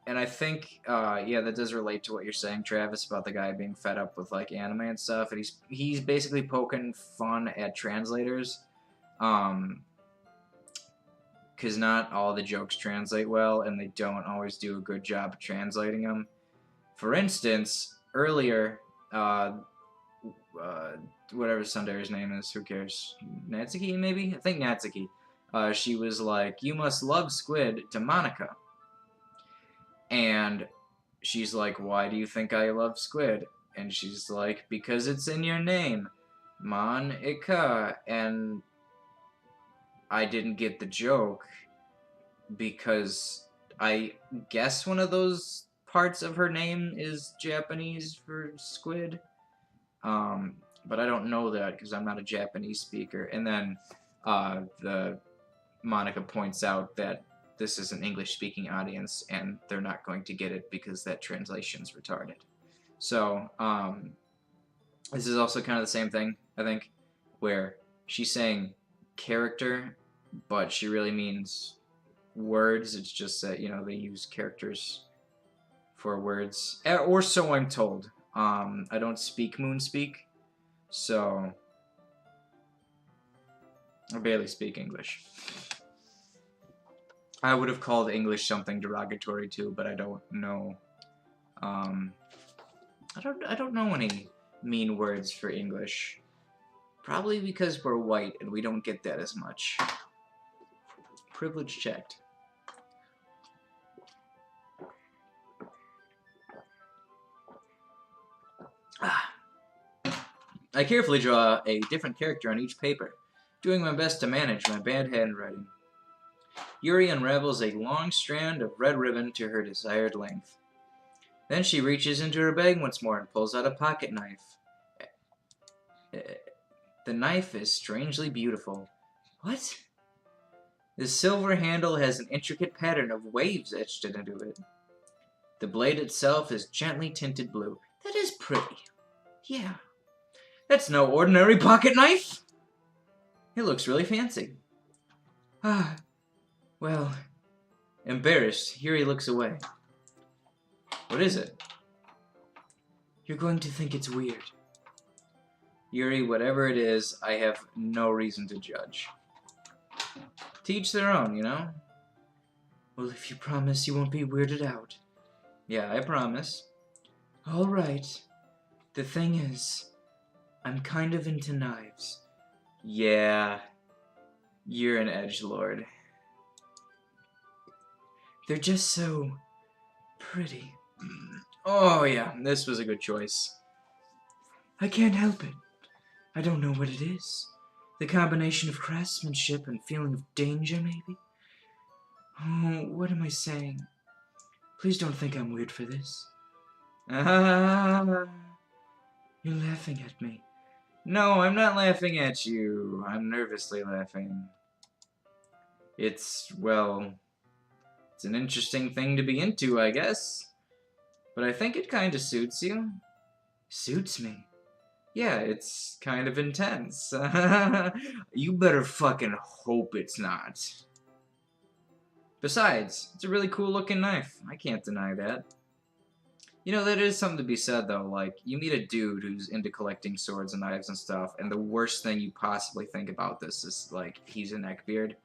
and I think, yeah, that does relate to what you're saying, Travis, about the guy being fed up with like anime and stuff, and he's basically poking fun at translators, um, because not all the jokes translate well, and they don't always do a good job of translating them. For instance, earlier, uh, uh, whatever Sundare's name is, who cares? Natsuki, maybe? I think Natsuki. She was like, "You must love squid" to Monica, and she's like, "Why do you think I love squid?" And she's like, "Because it's in your name, Monica." And I didn't get the joke because I guess one of those parts of her name is Japanese for squid. But I don't know that because I'm not a Japanese speaker. And then the Monica points out that this is an English-speaking audience and they're not going to get it because that translation's retarded. So this is also kind of the same thing, I think, where she's saying character, but she really means words. It's just that they use characters for words, or so I'm told. I don't speak Moonspeak, so I barely speak English. I would have called English something derogatory too, but I don't know. Um, I don't know any mean words for English. Probably because we're white and we don't get that as much. Privilege checked. I carefully draw a different character on each paper, doing my best to manage my bad handwriting. Yuri unravels a long strand of red ribbon to her desired length. Then she reaches into her bag once more and pulls out a pocket knife. The knife is strangely beautiful. What? The silver handle has an intricate pattern of waves etched into it. The blade itself is gently tinted blue. That is pretty. Yeah. That's no ordinary pocket knife. It looks really fancy. Ah, well, embarrassed, Yuri looks away. What is it? You're going to think it's weird. Yuri, whatever it is, I have no reason to judge. To each their own, you know? Well, if you promise you won't be weirded out. Yeah, I promise. All right. The thing is, I'm kind of into knives. Yeah, you're an edgelord. They're just so pretty. Oh yeah, this was a good choice. I can't help it. I don't know what it is. The combination of craftsmanship and feeling of danger, maybe? Oh, what am I saying? Please don't think I'm weird for this. Ah, you're laughing at me. No, I'm not laughing at you. I'm nervously laughing. Well, it's an interesting thing to be into, I guess. But I think it kind of suits you. Suits me? Yeah, it's kind of intense. You better fucking hope it's not. Besides, it's a really cool looking knife. I can't deny that. You know, there is something to be said, though. Like, you meet a dude who's into collecting swords and knives and stuff, and the worst thing you possibly think about this is, like, he's a neckbeard.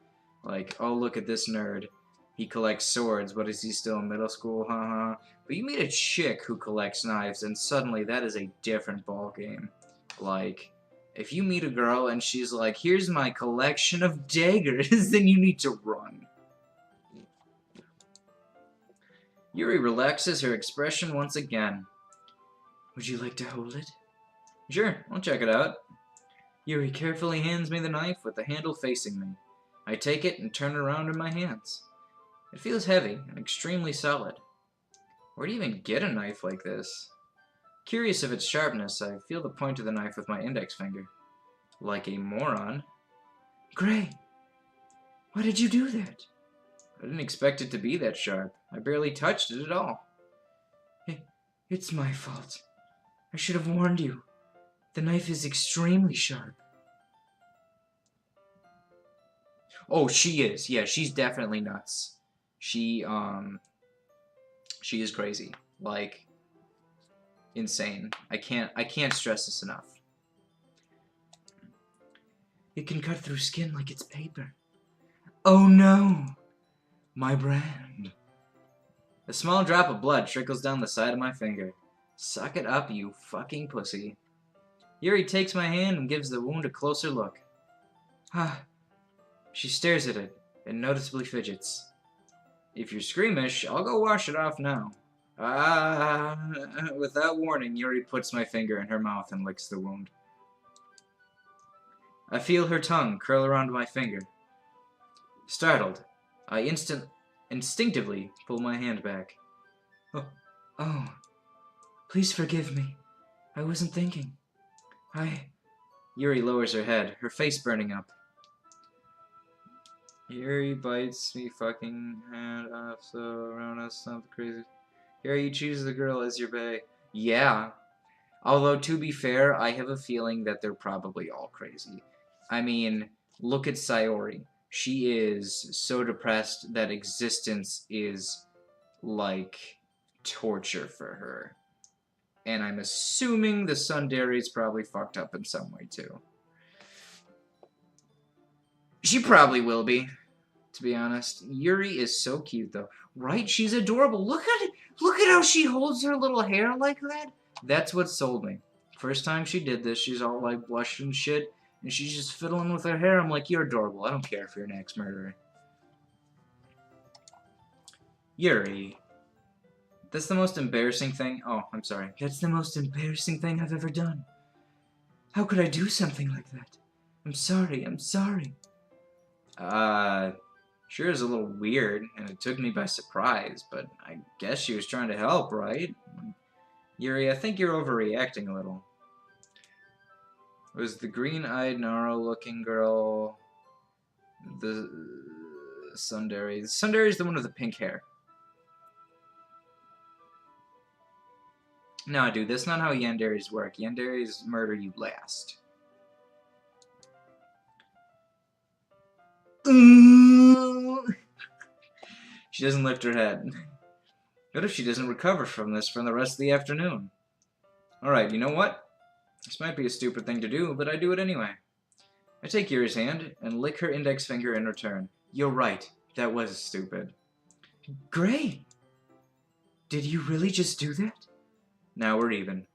Like, oh, look at this nerd. He collects swords, but is he still in middle school? Haha. But you meet a chick who collects knives, and suddenly that is a different ballgame. Like, if you meet a girl and she's like, here's my collection of daggers, then you need to run. Yuri relaxes her expression once again. Would you like to hold it? Sure, I'll check it out. Yuri carefully hands me the knife with the handle facing me. I take it and turn it around in my hands. It feels heavy and extremely solid. Where do you even get a knife like this? Curious of its sharpness, I feel the point of the knife with my index finger. Like a moron. Gray, why did you do that? I didn't expect it to be that sharp. I barely touched it at all. It's my fault. I should have warned you. The knife is extremely sharp. Oh, she is. Yeah, she's definitely nuts. She She is crazy. Like, insane. I can't stress this enough. It can cut through skin like it's paper. Oh no! My brand. A small drop of blood trickles down the side of my finger. Suck it up, you fucking pussy. Yuri takes my hand and gives the wound a closer look. Ah. She stares at it and noticeably fidgets. If you're squeamish, I'll go wash it off now. Ah. Without warning, Yuri puts my finger in her mouth and licks the wound. I feel her tongue curl around my finger. Startled, I instinctively pull my hand back. Oh, please forgive me. I wasn't thinking. Yuri lowers her head, her face burning up. Yuri bites me fucking hand off, so around us something crazy. Yuri, you choose the girl as your bae. Yeah. Although, to be fair, I have a feeling that they're probably all crazy. I mean, look at Sayori. She is so depressed that existence is like torture for her. And I'm assuming the tsundere is probably fucked up in some way too. She probably will be, to be honest. Yuri is so cute though. Right? She's adorable. Look at how she holds her little hair like that. That's what sold me. First time she did this, she's all like blushed and shit. And she's just fiddling with her hair. I'm like, you're adorable. I don't care if you're an ex-murderer. Yuri. That's the most embarrassing thing. Oh, I'm sorry. That's the most embarrassing thing I've ever done. How could I do something like that? I'm sorry. I'm sorry. Sure is a little weird, and it took me by surprise, but I guess she was trying to help, right? Yuri, I think you're overreacting a little. Was the green-eyed, Naro-looking girl the tsundere? The tsundere is the one with the pink hair. No, dude, that's not how yanderes work. Yanderes murder you last. She doesn't lift her head. What if she doesn't recover from this for the rest of the afternoon? Alright, you know what? This might be a stupid thing to do, but I do it anyway. I take Yuri's hand and lick her index finger in return. You're right. That was stupid. Great! Did you really just do that? Now we're even.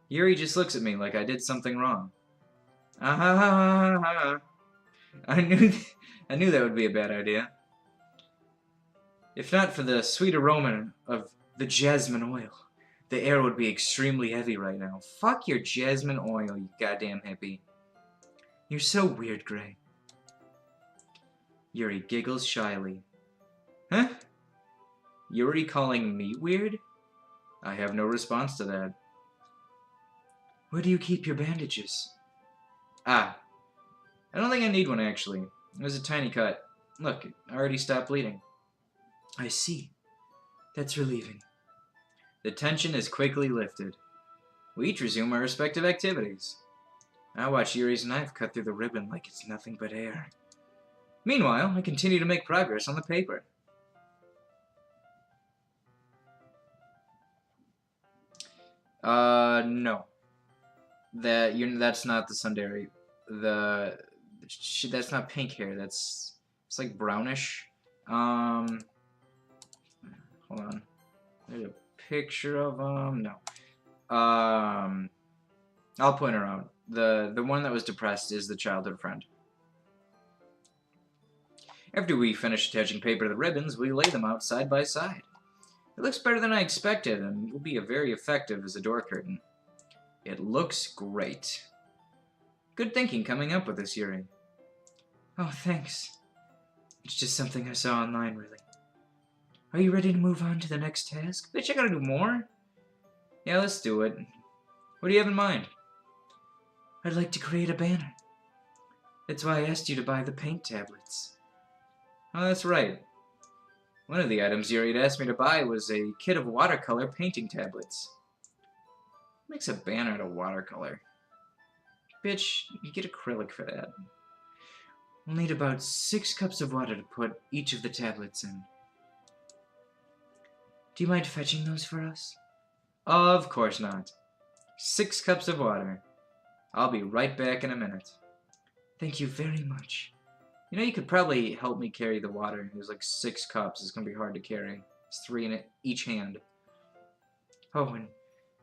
Yuri just looks at me like I did something wrong. I knew that would be a bad idea. If not for the sweet aroma of the jasmine oil, the air would be extremely heavy right now. Fuck your jasmine oil, you goddamn hippie. You're so weird, Gray. Yuri giggles shyly. Huh? Yuri calling me weird? I have no response to that. Where do you keep your bandages? I don't think I need one, actually. It was a tiny cut. Look, it already stopped bleeding. I see. That's relieving. The tension is quickly lifted. We each resume our respective activities. I watch Yuri's knife cut through the ribbon like it's nothing but air. Meanwhile, I continue to make progress on the paper. No. That's not the tsundere. That's not pink hair. It's like brownish. Hold on. There's a picture of no. I'll point her out. The one that was depressed is the childhood friend. After we finish attaching paper to the ribbons, we lay them out side by side. It looks better than I expected, and will be very effective as a door curtain. It looks great. Good thinking coming up with this, Yuri. Oh, thanks. It's just something I saw online, really. Are you ready to move on to the next task? Bitch, I gotta do more. Yeah, let's do it. What do you have in mind? I'd like to create a banner. That's why I asked you to buy the paint tablets. Oh, that's right. One of the items Yuri had asked me to buy was a kit of watercolor painting tablets. What makes a banner out of watercolor? Bitch, you get acrylic for that. We'll need about 6 cups of water to put each of the tablets in. Do you mind fetching those for us? Of course not. 6 cups of water. I'll be right back in a minute. Thank you very much. You know, you could probably help me carry the water. There's like 6 cups. It's gonna be hard to carry. It's 3 in each hand. Oh, and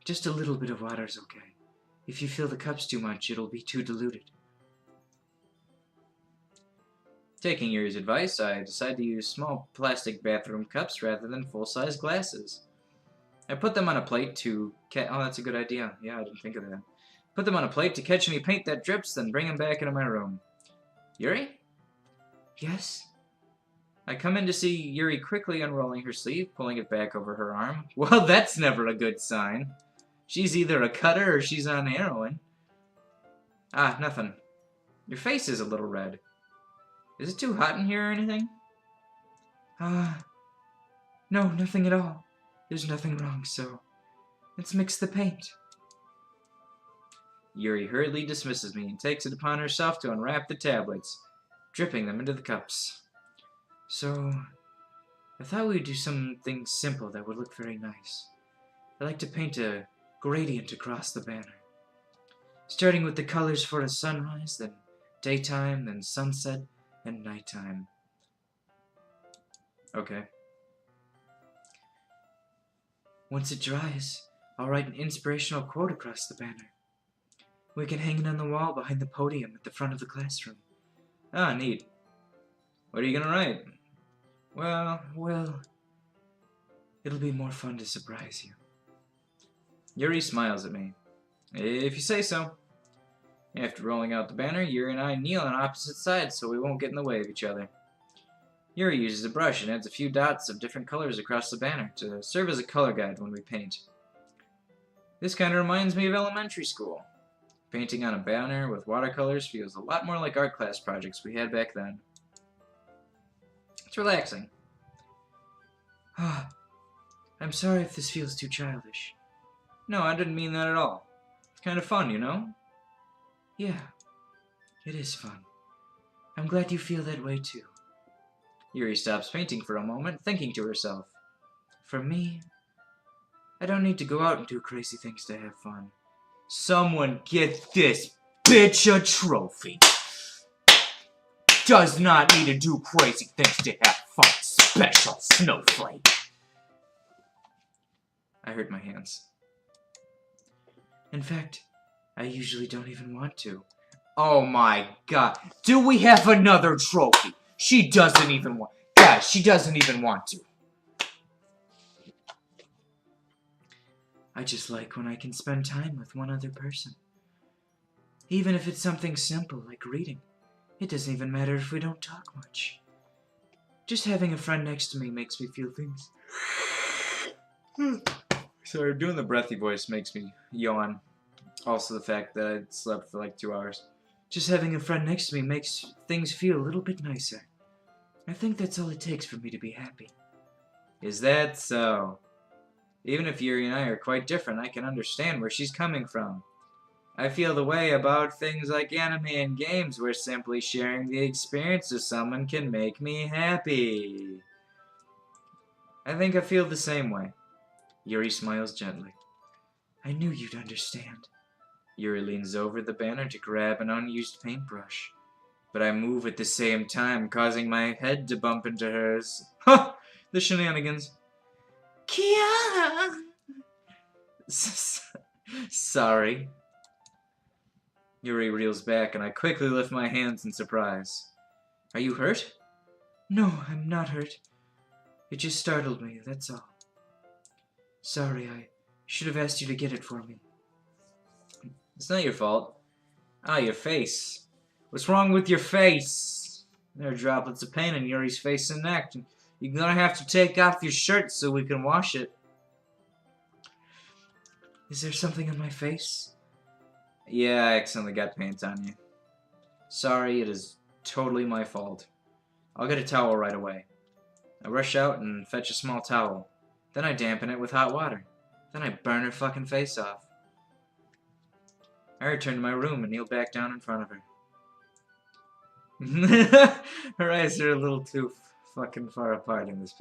just a little bit of water's okay. If you fill the cups too much, it'll be too diluted. Taking Yuri's advice, I decided to use small plastic bathroom cups rather than full-size glasses. I put them on a plate to oh, that's a good idea. Yeah, I didn't think of that. Put them on a plate to catch any paint that drips, then bring them back into my room. Yuri? Yes? I come in to see Yuri quickly unrolling her sleeve, pulling it back over her arm. Well, that's never a good sign. She's either a cutter or she's on heroin. Ah, nothing. Your face is a little red. Is it too hot in here or anything? No, nothing at all. There's nothing wrong, so let's mix the paint. Yuri hurriedly dismisses me and takes it upon herself to unwrap the tablets, dripping them into the cups. So, I thought we'd do something simple that would look very nice. I like to paint a gradient across the banner. Starting with the colors for a sunrise, then daytime, then sunset, and nighttime. Okay. Once it dries, I'll write an inspirational quote across the banner. We can hang it on the wall behind the podium at the front of the classroom. Ah, neat. What are you gonna write? Well, it'll be more fun to surprise you. Yuri smiles at me. If you say so. After rolling out the banner, Yuri and I kneel on opposite sides so we won't get in the way of each other. Yuri uses a brush and adds a few dots of different colors across the banner to serve as a color guide when we paint. This kind of reminds me of elementary school. Painting on a banner with watercolors feels a lot more like art class projects we had back then. It's relaxing. I'm sorry if this feels too childish. No, I didn't mean that at all. It's kind of fun, you know? Yeah, it is fun. I'm glad you feel that way too. Yuri stops painting for a moment, thinking to herself. For me, I don't need to go out and do crazy things to have fun. Someone get this bitch a trophy. Does not need to do crazy things to have fun. Special snowflake. I hurt my hands. In fact, I usually don't even want to. Oh my god. Do we have another trophy? She doesn't even want... Guys, she doesn't even want to. I just like when I can spend time with one other person. Even if it's something simple like reading. It doesn't even matter if we don't talk much. Just having a friend next to me makes me feel things. Sorry, doing the breathy voice makes me yawn. Also the fact that I slept for like 2 hours. Just having a friend next to me makes things feel a little bit nicer. I think that's all it takes for me to be happy. Is that so? Even if Yuri and I are quite different, I can understand where she's coming from. I feel the way about things like anime and games where simply sharing the experience of someone can make me happy. I think I feel the same way. Yuri smiles gently. I knew you'd understand. Yuri leans over the banner to grab an unused paintbrush. But I move at the same time, causing my head to bump into hers. Ha! The shenanigans. Kia! Sorry. Yuri reels back, and I quickly lift my hands in surprise. Are you hurt? No, I'm not hurt. It just startled me, that's all. Sorry, I should have asked you to get it for me. It's not your fault. Ah, your face. What's wrong with your face? There are droplets of paint on Yuri's face and neck. You're gonna have to take off your shirt so we can wash it. Is there something on my face? Yeah, I accidentally got paint on you. Sorry, it is totally my fault. I'll get a towel right away. I rush out and fetch a small towel. Then I dampen it with hot water. Then I burn her fucking face off. I return to my room and kneel back down in front of her. Her eyes are a little too fucking far apart in this